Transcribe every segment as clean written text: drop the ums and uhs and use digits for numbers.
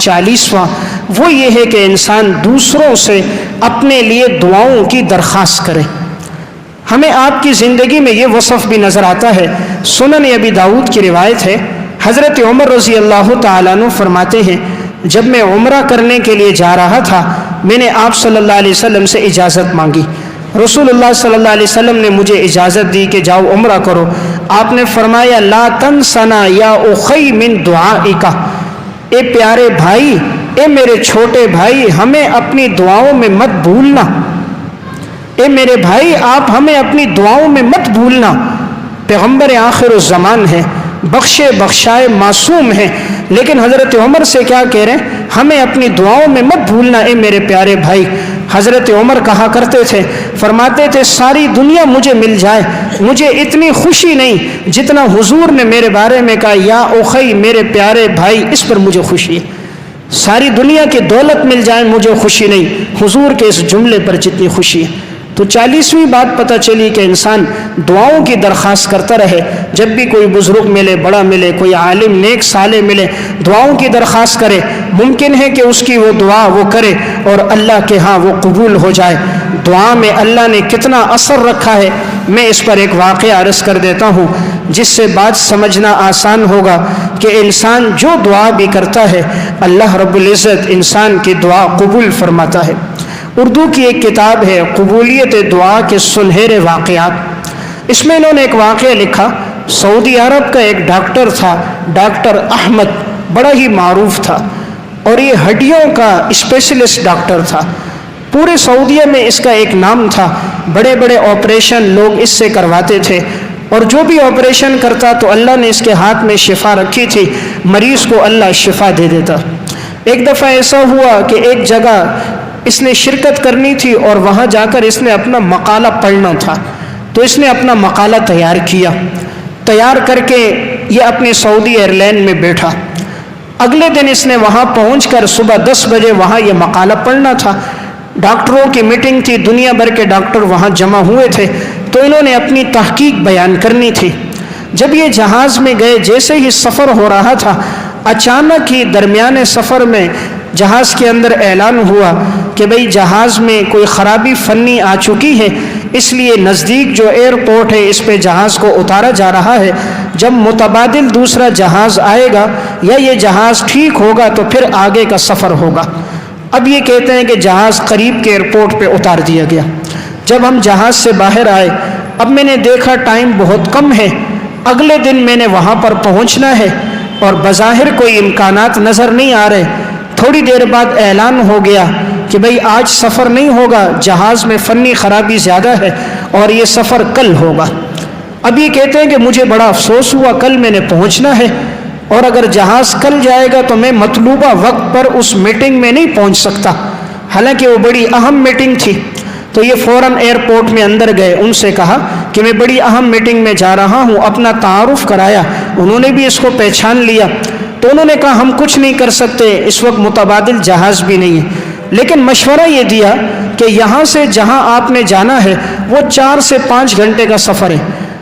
40واں وہ یہ ہے کہ انسان دوسروں سے اپنے لیے دعاؤں کی درخواست کرے۔ ہمیں آپ کی زندگی میں یہ وصف بھی نظر آتا ہے۔ سنن ابی داؤد کی روایت ہے، حضرت عمر رضی اللہ تعالیٰ عنہ فرماتے ہیں جب میں عمرہ کرنے کے لیے جا رہا تھا میں نے آپ صلی اللہ علیہ وسلم سے اجازت مانگی۔ رسول اللہ صلی اللہ علیہ وسلم نے مجھے اجازت دی کہ جاؤ عمرہ کرو۔ آپ نے فرمایا لا تنسنا یا اخی من دعائک، اے پیارے بھائی، اے میرے چھوٹے بھائی، ہمیں اپنی دعاؤں میں مت بھولنا۔ اے میرے بھائی آپ ہمیں اپنی دعاؤں میں مت بھولنا۔ پیغمبر آخر الزمان ہے، بخشے بخشائے معصوم ہیں، لیکن حضرت عمر سے کیا کہہ رہے ہیں؟ ہمیں اپنی دعاؤں میں مت بھولنا اے میرے پیارے بھائی۔ حضرت عمر کہا کرتے تھے، فرماتے تھے ساری دنیا مجھے مل جائے مجھے اتنی خوشی نہیں جتنا حضور نے میرے بارے میں کہا یا اخی میرے پیارے بھائی، اس پر مجھے خوشی ہے۔ ساری دنیا کی دولت مل جائے مجھے خوشی نہیں، حضور کے اس جملے پر جتنی خوشی ہے۔ تو 40ویں بات پتہ چلی کہ انسان دعاؤں کی درخواست کرتا رہے۔ جب بھی کوئی بزرگ ملے، بڑا ملے، کوئی عالم نیک صالح ملے، دعاؤں کی درخواست کرے۔ ممکن ہے کہ اس کی وہ دعا وہ کرے اور اللہ کے ہاں وہ قبول ہو جائے۔ دعا میں اللہ نے کتنا اثر رکھا ہے، میں اس پر ایک واقعہ عرض کر دیتا ہوں جس سے بات سمجھنا آسان ہوگا کہ انسان جو دعا بھی کرتا ہے اللہ رب العزت انسان کی دعا قبول فرماتا ہے۔ اردو کی ایک کتاب ہے قبولیت دعا کے سنہرے واقعات، اس میں انہوں نے ایک واقعہ لکھا۔ سعودی عرب کا ایک ڈاکٹر تھا، ڈاکٹر احمد، بڑا ہی معروف تھا اور یہ ہڈیوں کا اسپیشلسٹ ڈاکٹر تھا۔ پورے سعودیہ میں اس کا ایک نام تھا، بڑے بڑے آپریشن لوگ اس سے کرواتے تھے اور جو بھی آپریشن کرتا تو اللہ نے اس کے ہاتھ میں شفا رکھی تھی، مریض کو اللہ شفا دے دیتا۔ ایک دفعہ ایسا ہوا کہ ایک جگہ اس نے شرکت کرنی تھی اور وہاں جا کر اس نے اپنا مقالہ پڑھنا تھا، تو اس نے اپنا مقالہ تیار کیا۔ تیار کر کے یہ اپنی سعودی ایئر لائن میں بیٹھا۔ اگلے دن اس نے وہاں پہنچ کر صبح 10 بجے وہاں یہ مقالہ پڑھنا تھا۔ ڈاکٹروں کی میٹنگ تھی، دنیا بھر کے ڈاکٹر وہاں جمع ہوئے تھے، تو انہوں نے اپنی تحقیق بیان کرنی تھی۔ جب یہ جہاز میں گئے، جیسے ہی سفر ہو رہا تھا اچانک ہی درمیان سفر میں جہاز کے اندر اعلان ہوا کہ بھئی جہاز میں کوئی خرابی فنی آ چکی ہے، اس لیے نزدیک جو ایئرپورٹ ہے اس پہ جہاز کو اتارا جا رہا ہے۔ جب متبادل دوسرا جہاز آئے گا یا یہ جہاز ٹھیک ہوگا تو پھر آگے کا سفر ہوگا۔ اب یہ کہتے ہیں کہ جہاز قریب کے ایئرپورٹ پہ اتار دیا گیا۔ جب ہم جہاز سے باہر آئے، اب میں نے دیکھا ٹائم بہت کم ہے، اگلے دن میں نے وہاں پر پہنچنا ہے اور بظاہر کوئی امکانات نظر نہیں آ رہے۔ تھوڑی دیر بعد اعلان ہو گیا کہ بھئی آج سفر نہیں ہوگا، جہاز میں فنی خرابی زیادہ ہے اور یہ سفر کل ہوگا۔ اب یہ کہتے ہیں کہ مجھے بڑا افسوس ہوا، کل میں نے پہنچنا ہے اور اگر جہاز کل جائے گا تو میں مطلوبہ وقت پر اس میٹنگ میں نہیں پہنچ سکتا، حالانکہ وہ بڑی اہم میٹنگ تھی۔ تو یہ فوراً ایئرپورٹ میں اندر گئے، ان سے کہا کہ میں بڑی اہم میٹنگ میں جا رہا ہوں، اپنا تعارف کرایا، انہوں نے بھی اس کو پہچان لیا۔ تو انہوں نے کہا ہم کچھ نہیں کر سکتے، اس وقت متبادل جہاز بھی نہیں ہے، لیکن مشورہ یہ دیا کہ یہاں سے جہاں آپ نے جانا ہے وہ 4 سے 5 گھنٹے کا سفر ہے،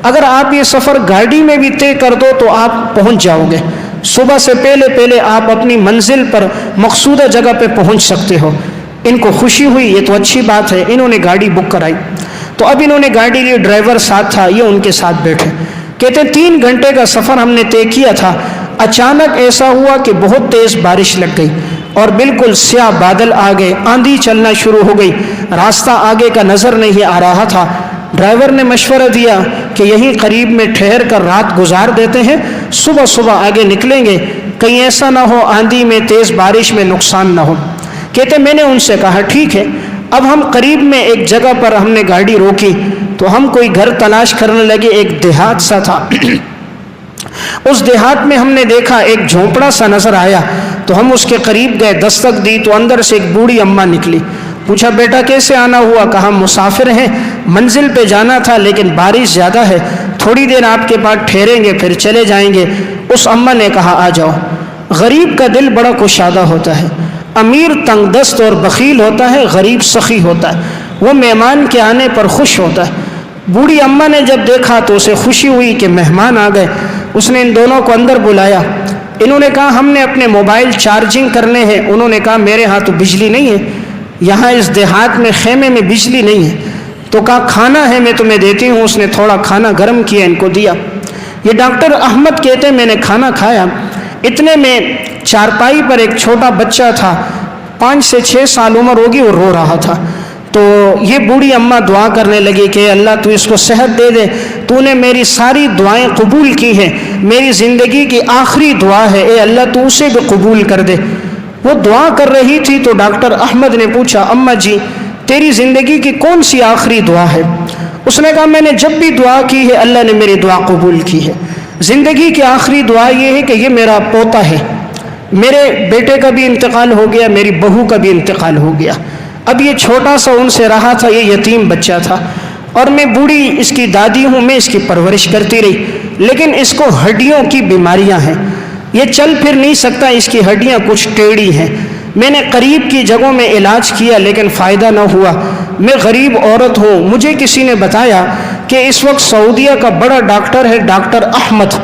اگر آپ یہ سفر گاڑی میں بھی طے کر دو تو آپ پہنچ جاؤ گے، صبح سے پہلے آپ اپنی منزل پر مقصودہ جگہ پہ پہنچ سکتے ہو۔ ان کو خوشی ہوئی، یہ تو اچھی بات ہے، انہوں نے گاڑی بک کرائی۔ تو اب انہوں نے گاڑی لی، ڈرائیور ساتھ تھا، یہ ان کے ساتھ بیٹھے۔ کہتے ہیں 3 گھنٹے کا سفر ہم نے طے کیا تھا، اچانک ایسا ہوا کہ بہت تیز بارش لگ گئی اور بالکل سیاہ بادل آ گئے، آندھی چلنا شروع ہو گئی، راستہ آگے کا نظر نہیں آ رہا تھا۔ ڈرائیور نے مشورہ دیا کہ یہیں قریب میں ٹھہر کر رات گزار دیتے ہیں، صبح آگے نکلیں گے، کہیں ایسا نہ ہو آندھی میں تیز بارش میں نقصان نہ ہو۔ کہتے میں نے ان سے کہا ٹھیک ہے۔ اب ہم قریب میں ایک جگہ پر ہم نے گاڑی روکی تو ہم کوئی گھر تلاش کرنے لگے، ایک دیہات سا تھا۔ اس دیہات میں ہم نے دیکھا ایک جھونپڑا سا نظر آیا تو ہم اس کے قریب گئے، دستک دی تو اندر سے ایک بوڑھی اماں نکلی۔ پوچھا بیٹا کیسے آنا ہوا؟ کہا مسافر ہیں، منزل پہ جانا تھا لیکن بارش زیادہ ہے، تھوڑی دیر آپ کے پاس ٹھہریں گے پھر چلے جائیں گے۔ اس اماں نے کہا آ جاؤ۔ غریب کا دل بڑا کشادہ ہوتا ہے، امیر تنگ دست اور بخیل ہوتا ہے، غریب سخی ہوتا ہے، وہ مہمان کے آنے پر خوش ہوتا ہے۔ بوڑھی اماں نے جب دیکھا تو اسے خوشی ہوئی کہ مہمان آ گئے۔ اس نے ان دونوں کو اندر بلایا، انہوں نے کہا ہم نے اپنے موبائل چارجنگ کرنے ہیں. انہوں نے کہا میرے ہاں تو بجلی نہیں ہے, یہاں اس دیہات میں خیمے میں بجلی نہیں ہے. تو کہا کھانا ہے میں تمہیں دیتی ہوں. اس نے تھوڑا کھانا گرم کیا, ان کو دیا. یہ ڈاکٹر احمد کہتے ہیں میں نے کھانا کھایا, اتنے میں چارپائی پر ایک چھوٹا بچہ تھا, 5 سے 6 سال عمر ہوگی, وہ رو رہا تھا. تو یہ بوڑھی اماں دعا کرنے لگی کہ اللہ تو اس کو صحت دے دے, تو نے میری ساری دعائیں قبول کی ہیں, میری زندگی کی آخری دعا ہے, اے اللہ تو اسے بھی قبول کر دے. وہ دعا کر رہی تھی تو ڈاکٹر احمد نے پوچھا اماں جی تیری زندگی کی کون سی آخری دعا ہے؟ اس نے کہا میں نے جب بھی دعا کی ہے اللہ نے میری دعا قبول کی ہے. زندگی کی آخری دعا یہ ہے کہ یہ میرا پوتا ہے, میرے بیٹے کا بھی انتقال ہو گیا, میری بہو کا بھی انتقال ہو گیا, اب یہ چھوٹا سا ان سے رہا تھا, یہ یتیم بچہ تھا, اور میں بوڑھی اس کی دادی ہوں, میں اس کی پرورش کرتی رہی, لیکن اس کو ہڈیوں کی بیماریاں ہیں, یہ چل پھر نہیں سکتا, اس کی ہڈیاں کچھ ٹیڑھی ہیں. میں نے قریب کی جگہوں میں علاج کیا لیکن فائدہ نہ ہوا. میں غریب عورت ہوں, مجھے کسی نے بتایا کہ اس وقت سعودیہ کا بڑا ڈاکٹر ہے ڈاکٹر احمد,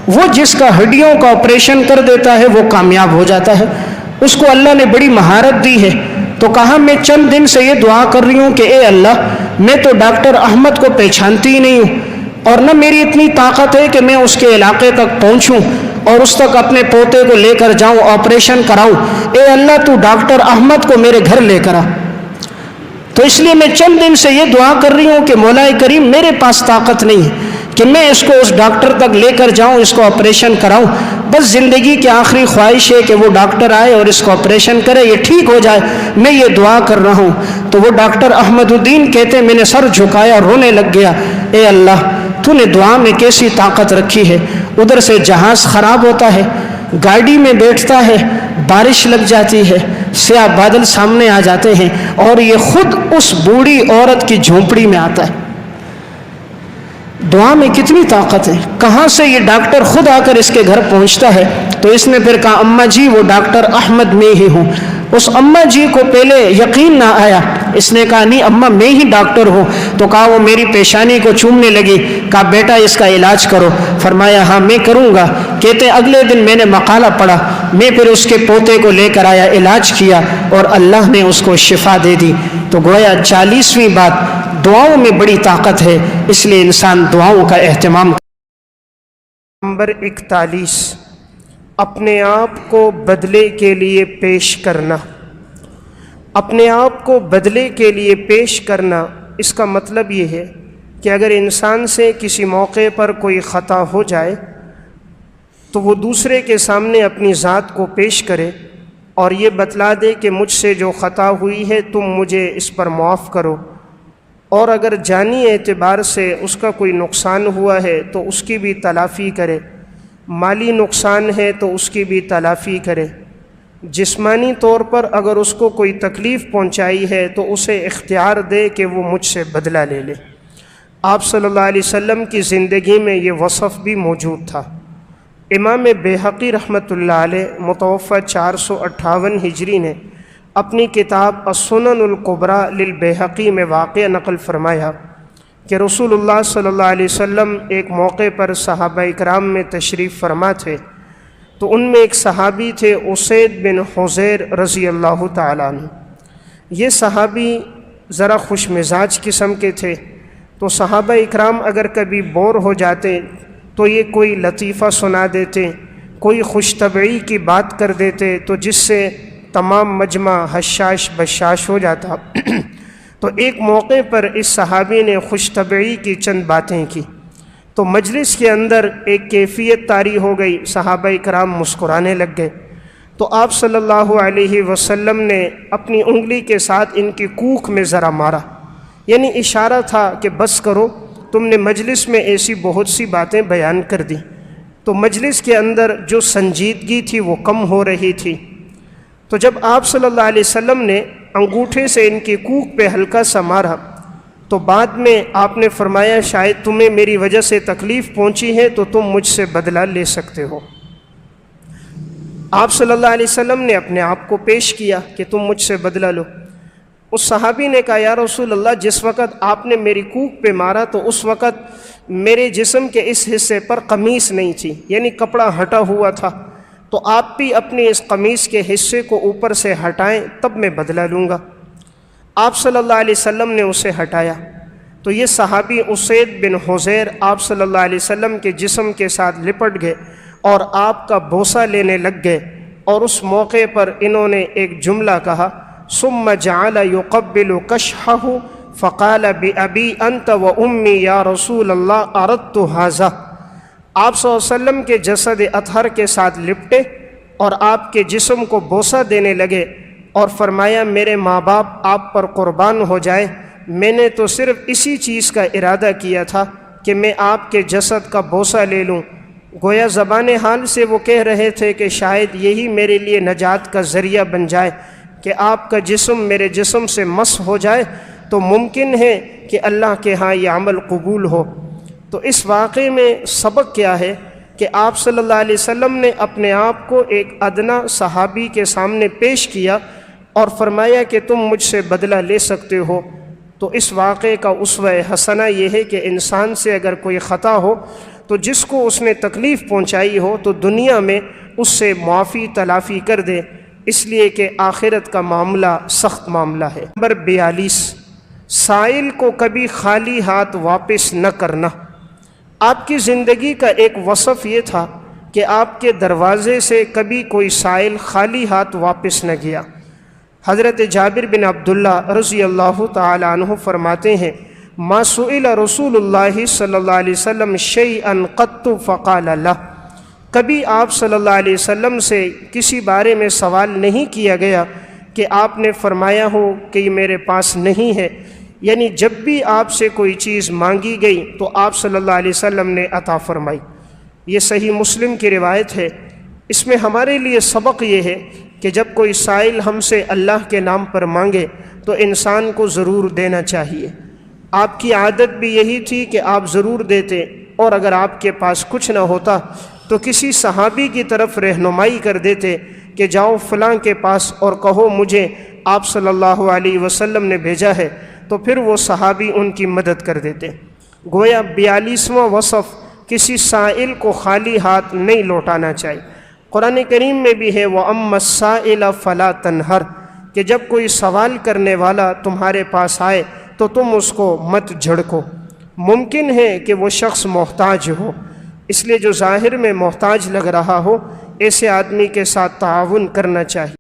وہ جس کا ہڈیوں کا آپریشن کر دیتا ہے وہ کامیاب ہو جاتا ہے, اس کو اللہ نے بڑی مہارت دی ہے. تو کہا میں چند دن سے یہ دعا کر رہی ہوں کہ اے اللہ میں تو ڈاکٹر احمد کو پہچانتی ہی نہیں ہوں, اور نہ میری اتنی طاقت ہے کہ میں اس کے علاقے تک پہنچوں اور اس تک اپنے پوتے کو لے کر جاؤں, آپریشن کراؤں. اے اللہ تو ڈاکٹر احمد کو میرے گھر لے کر آ. تو اس لیے میں چند دن سے یہ دعا کر رہی ہوں کہ مولا کریم میرے پاس طاقت نہیں ہے کہ میں اس کو اس ڈاکٹر تک لے کر جاؤں, اس کو آپریشن کراؤں. بس زندگی کی آخری خواہش ہے کہ وہ ڈاکٹر آئے اور اس کو آپریشن کرے, یہ ٹھیک ہو جائے, میں یہ دعا کر رہا ہوں. تو وہ ڈاکٹر احمد الدین کہتے میں نے سر جھکایا, رونے لگ گیا, اے اللہ تو نے دعا میں کیسی طاقت رکھی ہے. ادھر سے جہاز خراب ہوتا ہے, گاڑی میں بیٹھتا ہے, بارش لگ جاتی ہے, سیاہ بادل سامنے آ جاتے ہیں, اور یہ خود اس بوڑھی عورت کی جھونپڑی میں آتا ہے. دعا میں کتنی طاقت ہے. کہاں سے یہ ڈاکٹر خود آ کر اس کے گھر پہنچتا ہے. تو اس نے پھر کہا اماں جی وہ ڈاکٹر احمد میں ہی ہوں. اس اماں جی کو پہلے یقین نہ آیا, اس نے کہا نہیں اماں میں ہی ڈاکٹر ہوں. تو کہا وہ میری پیشانی کو چومنے لگی, کہا بیٹا اس کا علاج کرو. فرمایا ہاں میں کروں گا. کہتے اگلے دن میں نے مقالہ پڑھا, میں پھر اس کے پوتے کو لے کر آیا, علاج کیا اور اللہ نے اس کو شفا دے دی. تو گویا 40ویں بات, دعاؤں میں بڑی طاقت ہے, اس لیے انسان دعاؤں کا اہتمام. نمبر 41, اپنے آپ کو بدلے کے لیے پیش کرنا. اپنے آپ کو بدلے کے لیے پیش کرنا, اس کا مطلب یہ ہے کہ اگر انسان سے کسی موقع پر کوئی خطا ہو جائے تو وہ دوسرے کے سامنے اپنی ذات کو پیش کرے اور یہ بتلا دے کہ مجھ سے جو خطا ہوئی ہے تم مجھے اس پر معاف کرو, اور اگر جانی اعتبار سے اس کا کوئی نقصان ہوا ہے تو اس کی بھی تلافی کرے, مالی نقصان ہے تو اس کی بھی تلافی کرے, جسمانی طور پر اگر اس کو کوئی تکلیف پہنچائی ہے تو اسے اختیار دے کہ وہ مجھ سے بدلہ لے لے. آپ صلی اللہ علیہ وسلم کی زندگی میں یہ وصف بھی موجود تھا. امام بیہقی رحمۃ اللہ علیہ متوفہ 458 ہجری نے اپنی کتاب السنن الکبریٰ للبیہقی میں واقعہ نقل فرمایا کہ رسول اللہ صلی اللہ علیہ وسلم ایک موقع پر صحابہ اکرام میں تشریف فرما تھے, تو ان میں ایک صحابی تھے اسید بن حضیر رضی اللہ تعالیٰ عنہ. یہ صحابی ذرا خوش مزاج قسم کے تھے, تو صحابہ اکرام اگر کبھی بور ہو جاتے تو یہ کوئی لطیفہ سنا دیتے, کوئی خوش طبعی کی بات کر دیتے, تو جس سے تمام مجمع حشاش بشاش ہو جاتا. تو ایک موقع پر اس صحابی نے خوش طبعی کی چند باتیں کی, تو مجلس کے اندر ایک کیفیت طاری ہو گئی, صحابہ کرام مسکرانے لگ گئے. تو آپ صلی اللہ علیہ وسلم نے اپنی انگلی کے ساتھ ان کی کوکھ میں ذرا مارا, یعنی اشارہ تھا کہ بس کرو, تم نے مجلس میں ایسی بہت سی باتیں بیان کر دی. تو مجلس کے اندر جو سنجیدگی تھی وہ کم ہو رہی تھی. تو جب آپ صلی اللہ علیہ وسلم نے انگوٹھے سے ان کی کوکھ پہ ہلکا سا مارا, تو بعد میں آپ نے فرمایا شاید تمہیں میری وجہ سے تکلیف پہنچی ہے تو تم مجھ سے بدلہ لے سکتے ہو. آپ صلی اللہ علیہ وسلم نے اپنے آپ کو پیش کیا کہ تم مجھ سے بدلہ لو. اس صحابی نے کہا یا رسول اللہ جس وقت آپ نے میری کوکھ پہ مارا تو اس وقت میرے جسم کے اس حصے پر قمیص نہیں تھی, یعنی کپڑا ہٹا ہوا تھا, تو آپ بھی اپنی اس قمیص کے حصے کو اوپر سے ہٹائیں، تب میں بدلہ لوں گا۔ آپ صلی اللہ علیہ وسلم نے اسے ہٹایا تو یہ صحابی اسید بن حضیر آپ صلی اللہ علیہ وسلم کے جسم کے ساتھ لپٹ گئے اور آپ کا بوسہ لینے لگ گئے، اور اس موقع پر انہوں نے ایک جملہ کہا، ثم جعل يقبل کشحہ فقال بأبی انت و امی یا رسول اللہ اردت ھذا۔ آپ صلی اللہ علیہ وسلم کے جسد اطہر کے ساتھ لپٹے اور آپ کے جسم کو بوسہ دینے لگے اور فرمایا، میرے ماں باپ آپ پر قربان ہو جائے، میں نے تو صرف اسی چیز کا ارادہ کیا تھا کہ میں آپ کے جسد کا بوسہ لے لوں۔ گویا زبان حال سے وہ کہہ رہے تھے کہ شاید یہی میرے لیے نجات کا ذریعہ بن جائے کہ آپ کا جسم میرے جسم سے مس ہو جائے تو ممکن ہے کہ اللہ کے ہاں یہ عمل قبول ہو۔ تو اس واقعے میں سبق کیا ہے کہ آپ صلی اللہ علیہ وسلم نے اپنے آپ کو ایک ادنا صحابی کے سامنے پیش کیا اور فرمایا کہ تم مجھ سے بدلہ لے سکتے ہو۔ تو اس واقعے کا اسوہ حسنہ یہ ہے کہ انسان سے اگر کوئی خطا ہو تو جس کو اس نے تکلیف پہنچائی ہو تو دنیا میں اس سے معافی تلافی کر دے، اس لیے کہ آخرت کا معاملہ سخت معاملہ ہے۔ نمبر 42، سائل کو کبھی خالی ہاتھ واپس نہ کرنا۔ آپ کی زندگی کا ایک وصف یہ تھا کہ آپ کے دروازے سے کبھی کوئی سائل خالی ہاتھ واپس نہ گیا۔ حضرت جابر بن عبداللہ رضی اللہ تعالی عنہ فرماتے ہیں، ما سئل رسول اللہ صلی اللہ علیہ وسلم شیئا قط فقال لا۔ کبھی آپ صلی اللہ علیہ وسلم سے کسی بارے میں سوال نہیں کیا گیا کہ آپ نے فرمایا ہو کہ یہ میرے پاس نہیں ہے، یعنی جب بھی آپ سے کوئی چیز مانگی گئی تو آپ صلی اللہ علیہ وسلم نے عطا فرمائی۔ یہ صحیح مسلم کی روایت ہے۔ اس میں ہمارے لیے سبق یہ ہے کہ جب کوئی سائل ہم سے اللہ کے نام پر مانگے تو انسان کو ضرور دینا چاہیے۔ آپ کی عادت بھی یہی تھی کہ آپ ضرور دیتے، اور اگر آپ کے پاس کچھ نہ ہوتا تو کسی صحابی کی طرف رہنمائی کر دیتے کہ جاؤ فلاں کے پاس اور کہو مجھے آپ صلی اللہ علیہ وسلم نے بھیجا ہے، تو پھر وہ صحابی ان کی مدد کر دیتے۔ گویا 42واں وصف کسی سائل کو خالی ہاتھ نہیں لوٹانا چاہیے۔ قرآن کریم میں بھی ہے وَأَمَّا السَّائِلَ فَلَا تَنْهَرْ، کہ جب کوئی سوال کرنے والا تمہارے پاس آئے تو تم اس کو مت جھڑکو۔ ممکن ہے کہ وہ شخص محتاج ہو، اس لیے جو ظاہر میں محتاج لگ رہا ہو ایسے آدمی کے ساتھ تعاون کرنا چاہیے۔